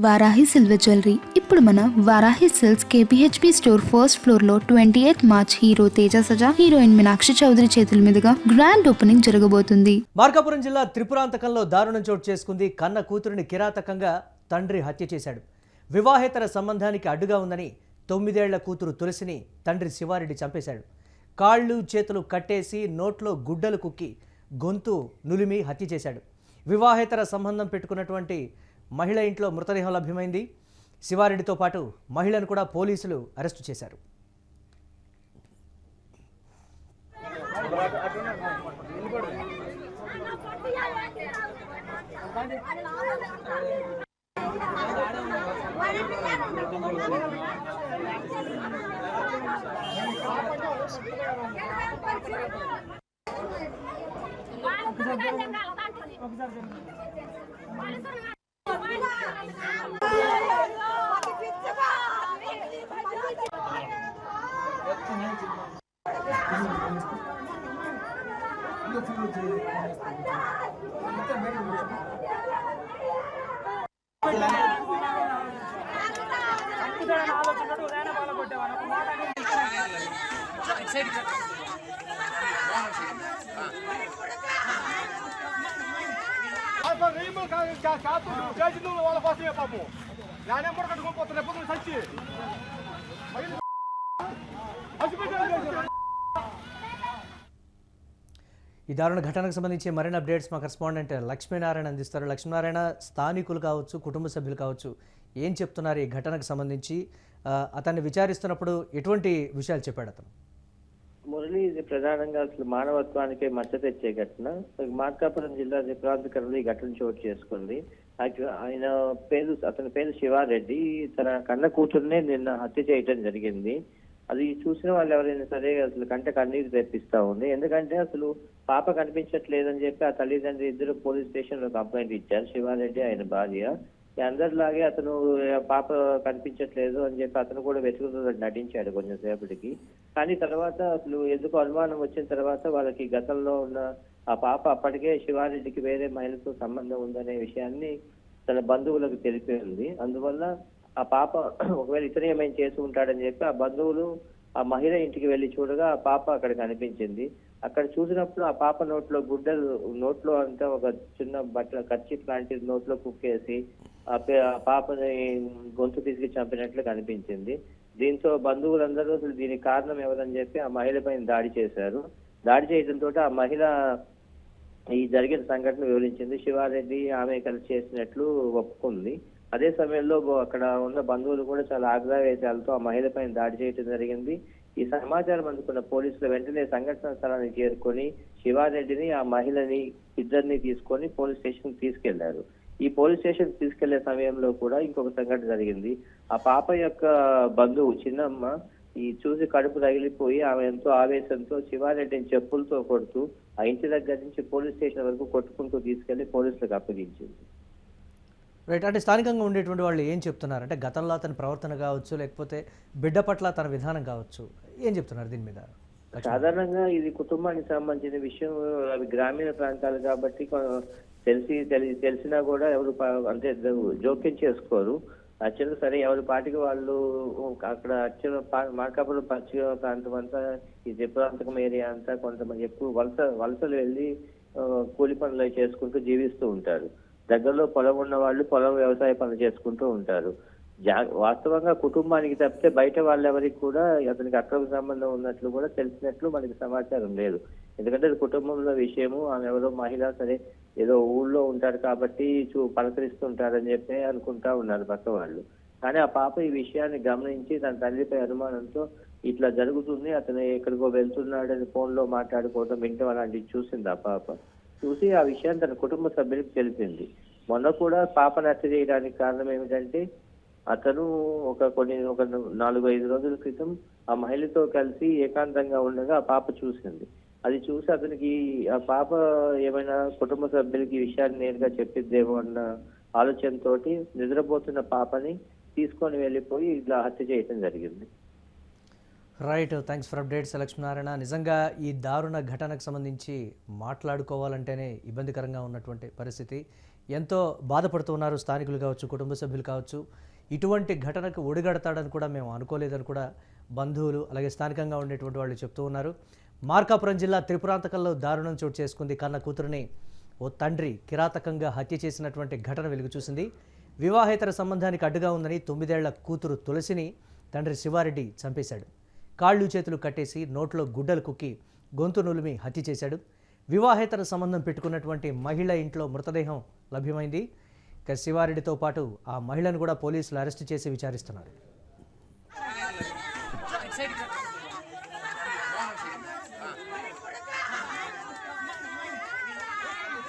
Varahi silver jewellery. ఇప్పుడు మన Varahi silks KPHP store first floor లో 28 March hero Teja Sajja, heroine Meenakshi Chaudhary చేతుల మీదుగా గ్రాండ్ ఓపెనింగ్ జరగబోతుంది. మార్కాపురం జిల్లా త్రిపురాంతకంలో దారుణం చోటు చేసుకుంది. కన్న కూతురిని కిరాతకంగా తండ్రి హత్య చేశాడు. వివాహేతర సంబంధానికి అడ్డుగా ఉందని 9 ఏళ్ల కూతురు తులసిని తండ్రి శివారెడ్డి చంపేశాడు. కాళ్ళు చేతులు కట్టేసి నోట్లో గుడ్డలు కుక్కి గొంతు నులిమి హత్య చేశాడు. వివాహేతర సంబంధం పెట్టుకున్నటువంటి మహిళ ఇంట్లో మృతదేహం లభ్యమైంది. శివారెడ్డితో పాటు మహిళను కూడా పోలీసులు అరెస్టు చేశారు. ఈ దారుణ ఘటనకు సంబంధించి మరిన్ని అప్డేట్స్ మా కరెస్పాండెంట్ లక్ష్మీనారాయణ అందిస్తారు. లక్ష్మీనారాయణ, స్థానికులు కావచ్చు, కుటుంబ సభ్యులు కావచ్చు, ఏం చెప్తున్నారు ఈ ఘటనకు సంబంధించి? అతన్ని విచారిస్తున్నప్పుడు ఎటువంటి విషయాలు చెప్పాడు అతను? మురళి, ఇది ప్రధానంగా అసలు మానవత్వానికే మచ్చ తెచ్చే ఘటన. మార్కాపురం జిల్లా త్రిపురాంతకంలో ఈ ఘటన చోటు చేసుకుంది. అతని పేరు శివారెడ్డి. తన కన్న కూతుర్నే నిన్న హత్య చేయటం జరిగింది. అది చూసిన వాళ్ళు ఎవరైనా సరే అసలు కంట కన్నీరు తెప్పిస్తా ఉంది. ఎందుకంటే అసలు పాప కనిపించట్లేదని చెప్పి ఆ తల్లిదండ్రులు ఇద్దరు పోలీస్ స్టేషన్ లో కంప్లైంట్ ఇచ్చారు. శివారెడ్డి, ఆయన భార్య. అందరిలాగే అతను పాప కనిపించట్లేదు అని చెప్పి అతను కూడా వెతుకుతూ నటించాడు కొంచెం సేపటికి. కానీ తర్వాత అసలు ఎందుకు అనుమానం వచ్చిన తర్వాత వాళ్ళకి గతంలో ఉన్న ఆ పాప అప్పటికే శివారెడ్డికి వేరే మహిళతో సంబంధం ఉందనే విషయాన్ని తన బంధువులకు తెలిపింది. అందువల్ల ఆ పాప ఒకవేళ ఇతను ఏమైనా చేసి ఉంటాడని చెప్పి ఆ బంధువులు ఆ మహిళ ఇంటికి వెళ్లి చూడగా ఆ పాప అక్కడ కనిపించింది. అక్కడ చూసినప్పుడు ఆ పాప నోట్లో అంతా ఒక చిన్న బట్టల కర్చీఫ్ లాంటిది నోట్లో కుక్కేసి ఆ పాపని గొంతు తీసుకు చంపినట్లు కనిపించింది. దీంతో బంధువులందరూ అసలు దీనికి కారణం ఎవరని చెప్పి ఆ మహిళ పైన దాడి చేశారు. దాడి చేయడంతో ఆ మహిళ ఈ జరిగిన సంఘటన వివరించింది. శివారెడ్డి ఆమె కలిసి చేసినట్లు ఒప్పుకుంది. అదే సమయంలో అక్కడ ఉన్న బంధువులు కూడా చాలా ఆగ్రహవేశాలతో ఆ మహిళ పైన దాడి చేయడం జరిగింది. ఈ సమాచారం అందుకున్న పోలీసులు వెంటనే సంఘటన స్థలానికి చేరుకొని శివారెడ్డిని, ఆ మహిళని ఇద్దరిని తీసుకొని పోలీస్ స్టేషన్ తీసుకెళ్లారు. ఈ పోలీస్ స్టేషన్ తీసుకెళ్లే సమయంలో కూడా ఇంకొక సంఘటన జరిగింది. ఆ పాప యొక్క బంధువు చిన్నమ్మ ఈ చూసి కడుపు రగిలిపోయి ఆమె ఎంతో ఆవేశంతో శివారెడ్డిని చెప్పులతో కొడుతూ ఆ ఇంటి దగ్గర నుంచి పోలీస్ స్టేషన్ వరకు కొట్టుకుంటూ తీసుకెళ్లి పోలీసులకు అప్పగించింది. రైట్. అంటే స్థానికంగా ఉండేటువంటి వాళ్ళు ఏం చెప్తున్నారు? అంటే గతంలో అతని ప్రవర్తన కావచ్చు, లేకపోతే బిడ్డ పట్ల తన విధానం కావచ్చు, ఏం చెప్తున్నారు దీని మీద? సాధారణంగా ఇది కుటుంబానికి సంబంధించిన విషయం. అవి గ్రామీణ ప్రాంతాలు కాబట్టి తెలిసినా కూడా ఎవరు అంటే జోక్యం చేసుకోరు. యాక్చువల్గా సరే ఎవరి పాటికి వాళ్ళు అక్కడ మార్కాపురం పశ్చిమ ప్రాంతం అంతా, ఈ త్రిపురాంతకం ఏరియా అంతా కొంతమంది ఎక్కువ వలసలు వెళ్ళి కూలి పనులు చేసుకుంటూ జీవిస్తూ ఉంటారు. దగ్గరలో పొలం ఉన్న వాళ్ళు పొలం వ్యవసాయ పనులు చేసుకుంటూ ఉంటారు. వాస్తవంగా కుటుంబానికి తప్పితే బయట వాళ్ళెవరికి కూడా అతనికి అక్రమ సంబంధం ఉన్నట్లు కూడా తెలిసినట్లు మనకి సమాచారం లేదు. ఎందుకంటే అది కుటుంబంలో విషయము. ఆమె ఎవరో మహిళ, సరే ఏదో ఊళ్ళో ఉంటారు కాబట్టి పలకరిస్తుంటారని చెప్పి అనుకుంటా ఉన్నారు పక్క వాళ్ళు. కానీ ఆ పాప ఈ విషయాన్ని గమనించి తన తల్లిపై అనుమానంతో ఇట్లా జరుగుతుంది, అతను ఎక్కడికో వెళ్తున్నాడని ఫోన్ లో మాట్లాడుకోవడం వింటం అలాంటివి చూసింది. ఆ పాప చూసి ఆ విషయాన్ని తన కుటుంబ సభ్యులకు తెలిపింది. మొన్న కూడా పాపను హత్య చేయడానికి కారణం ఏమిటంటే అతను ఒక 4-5 రోజుల క్రితం ఆ మహిళతో కలిసి ఏకాంతంగా ఉండగా ఆ పాప చూసింది. అది చూసి అతనికి ఆ పాప ఏమైనా కుటుంబ సభ్యులకి ఈ విషయాన్ని నేరుగా చెప్పిద్దేమో అన్న ఆలోచనతో నిద్రపోతున్న పాపని తీసుకొని వెళ్ళిపోయి ఇట్లా హత్య చేయడం జరిగింది. Right. Thanks for updates Lakshminarayana. నిజంగా ఈ దారుణ ఘటనకు సంబంధించి మాట్లాడుకోవాలంటేనే ఇబ్బందికరంగా ఉన్నటువంటి పరిస్థితి. ఎంతో బాధపడుతున్నారు స్థానికులు కావచ్చు, కుటుంబ సభ్యులు కావచ్చు. ఇటువంటి ఘటనకు ఒడిగడతాడని కూడా మేము అనుకోలేదని కూడా బంధువులు అలాగే స్థానికంగా ఉండేటువంటి వాళ్ళు చెప్తూ ఉన్నారు. మార్కాపురం జిల్లా త్రిపురాంతకంలో దారుణం చోటు చేసుకుంది. కన్న కూతురుని ఓ తండ్రి కిరాతకంగా హత్య చేసినటువంటి ఘటన వెలుగు చూసింది. వివాహేతర సంబంధానికి అడ్డుగా ఉందని 9 ఏళ్ల కూతురు తులసిని తండ్రి శివారెడ్డి చంపేశాడు. కాళ్ళు చేతులు కట్టేసి నోట్లో గుడ్డలు కుక్కి గొంతు నులిమి హత్య చేశాడు. వివాహేతర సంబంధం పెట్టుకున్నటువంటి మహిళ ఇంట్లో మృతదేహం లభ్యమైంది. ఇక శివారెడ్డితో పాటు ఆ మహిళను కూడా పోలీసులు అరెస్టు చేసి విచారిస్తున్నారు.